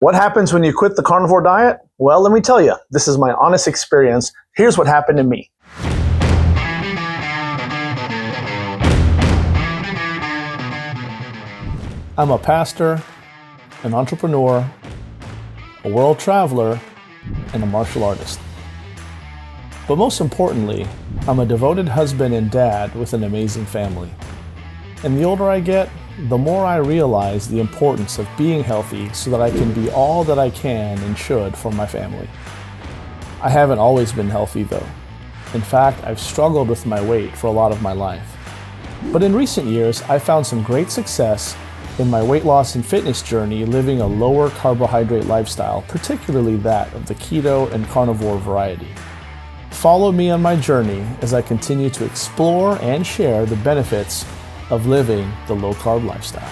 What happens when you quit the carnivore diet? Well, let me tell you, this is my honest experience. Here's what happened to me. I'm a pastor, an entrepreneur, a world traveler, and a martial artist. But most importantly, I'm a devoted husband and dad with an amazing family. And the older I get, the more I realize the importance of being healthy so that I can be all that I can and should for my family. I haven't always been healthy though. In fact, I've struggled with my weight for a lot of my life. But in recent years, I found some great success in my weight loss and fitness journey living a lower carbohydrate lifestyle, particularly that of the keto and carnivore variety. Follow me on my journey as I continue to explore and share the benefits of living the low-carb lifestyle.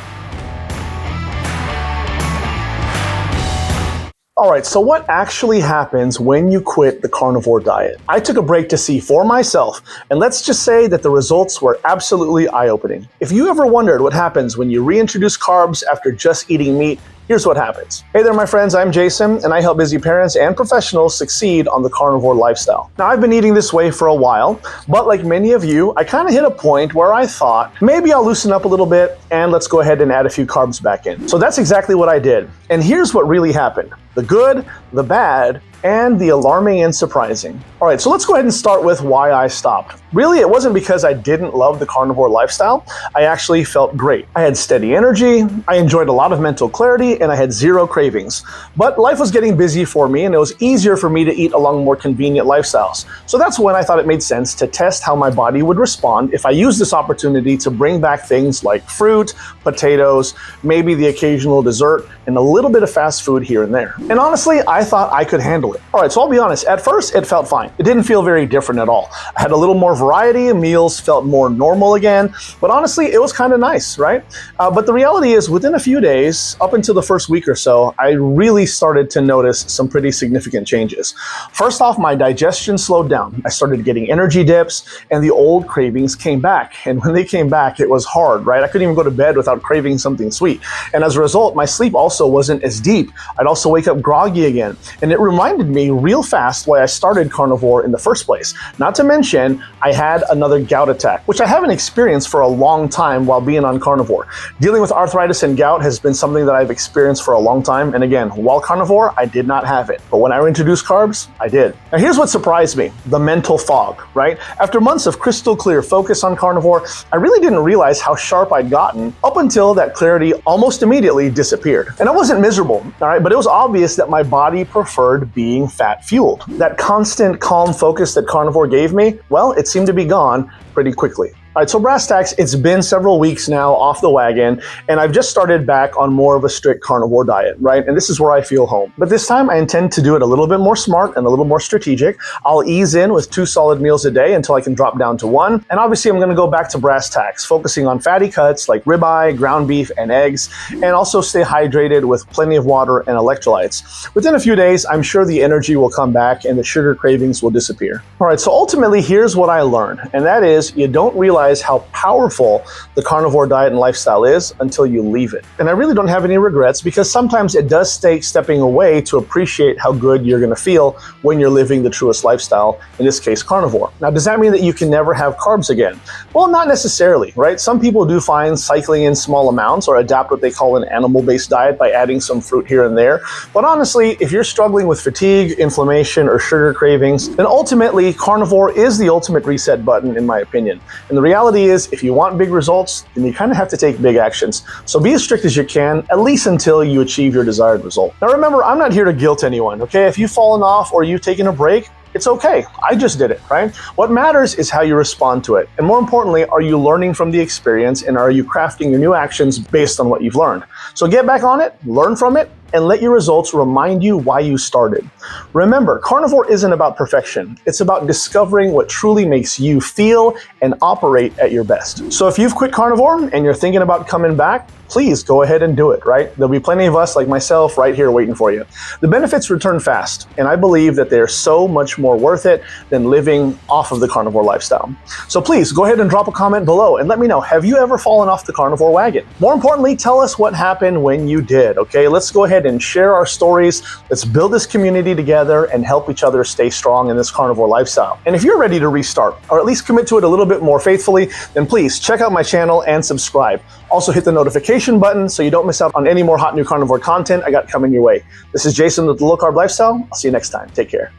All right, so what actually happens when you quit the carnivore diet? I took a break to see for myself, and let's just say that the results were absolutely eye-opening. If you ever wondered what happens when you reintroduce carbs after just eating meat, here's what happens. Hey there, my friends, I'm Jason, and I help busy parents and professionals succeed on the carnivore lifestyle. Now, I've been eating this way for a while, but like many of you, I kind of hit a point where I thought, maybe I'll loosen up a little bit, and let's go ahead and add a few carbs back in. So that's exactly what I did. And here's what really happened. The good, the bad, and the alarming and surprising. All right, so let's go ahead and start with why I stopped. Really, it wasn't because I didn't love the carnivore lifestyle. I actually felt great. I had steady energy, I enjoyed a lot of mental clarity, and I had zero cravings. But life was getting busy for me, and it was easier for me to eat along more convenient lifestyles. So that's when I thought it made sense to test how my body would respond if I used this opportunity to bring back things like fruit, potatoes, maybe the occasional dessert, and a little bit of fast food here and there. And honestly, I thought I could handle it. All right, so I'll be honest, at first it felt fine. It didn't feel very different at all. I had a little more variety, meals felt more normal again, but honestly, it was kind of nice, right? But the reality is within a few days, up until the first week or so, I really started to notice some pretty significant changes. First off, my digestion slowed down. I started getting energy dips and the old cravings came back. And when they came back, it was hard, right? I couldn't even go to bed without craving something sweet. And as a result, my sleep also wasn't as deep. I'd also wake up groggy again. And it reminded me real fast why I started carnivore in the first place. Not to mention, I had another gout attack, which I haven't experienced for a long time while being on carnivore. Dealing with arthritis and gout has been something that I've experienced for a long time. And again, while carnivore, I did not have it. But when I introduced carbs, I did. Now here's what surprised me, the mental fog, right? After months of crystal clear focus on carnivore, I really didn't realize how sharp I'd gotten up until that clarity almost immediately disappeared. And I wasn't miserable, all right? But it was obvious that my body preferred being fat fueled. That constant calm focus that carnivore gave me, well, it seemed to be gone pretty quickly. All right, so brass tacks, it's been several weeks now off the wagon, and I've just started back on more of a strict carnivore diet, right? And this is where I feel home. But this time I intend to do it a little bit more smart and a little more strategic. I'll ease in with 2 solid meals a day until I can drop down to 1. And obviously I'm gonna go back to brass tacks, focusing on fatty cuts like ribeye, ground beef, and eggs, and also stay hydrated with plenty of water and electrolytes. Within a few days, I'm sure the energy will come back and the sugar cravings will disappear. All right, so ultimately here's what I learned, and that is you don't realize how powerful the carnivore diet and lifestyle is until you leave it. And I really don't have any regrets because sometimes it does take stepping away to appreciate how good you're gonna feel when you're living the truest lifestyle, in this case, carnivore. Now, does that mean that you can never have carbs again? Well, not necessarily, right? Some people do find cycling in small amounts or adapt what they call an animal-based diet by adding some fruit here and there. But honestly, if you're struggling with fatigue, inflammation, or sugar cravings, then ultimately carnivore is the ultimate reset button, in my opinion. And the reality is, if you want big results, then you kind of have to take big actions. So be as strict as you can, at least until you achieve your desired result. Now remember, I'm not here to guilt anyone, okay? If you've fallen off or you've taken a break, it's okay. I just did it, right? What matters is how you respond to it. And more importantly, are you learning from the experience and are you crafting your new actions based on what you've learned? So get back on it, learn from it, and let your results remind you why you started. Remember, carnivore isn't about perfection. It's about discovering what truly makes you feel and operate at your best. So if you've quit carnivore and you're thinking about coming back, please go ahead and do it, right? There'll be plenty of us like myself right here waiting for you. The benefits return fast, and I believe that they're so much more worth it than living off of the carnivore lifestyle. So please go ahead and drop a comment below and let me know, have you ever fallen off the carnivore wagon? More importantly, tell us what happened when you did, okay? Let's go ahead ahead and share our stories. Let's build this community together and help each other stay strong in this carnivore lifestyle. And if you're ready to restart, or at least commit to it a little bit more faithfully, then please check out my channel and subscribe. Also hit the notification button so you don't miss out on any more hot new carnivore content I got coming your way. This is Jason with the Low Carb Lifestyle. I'll see you next time. Take care.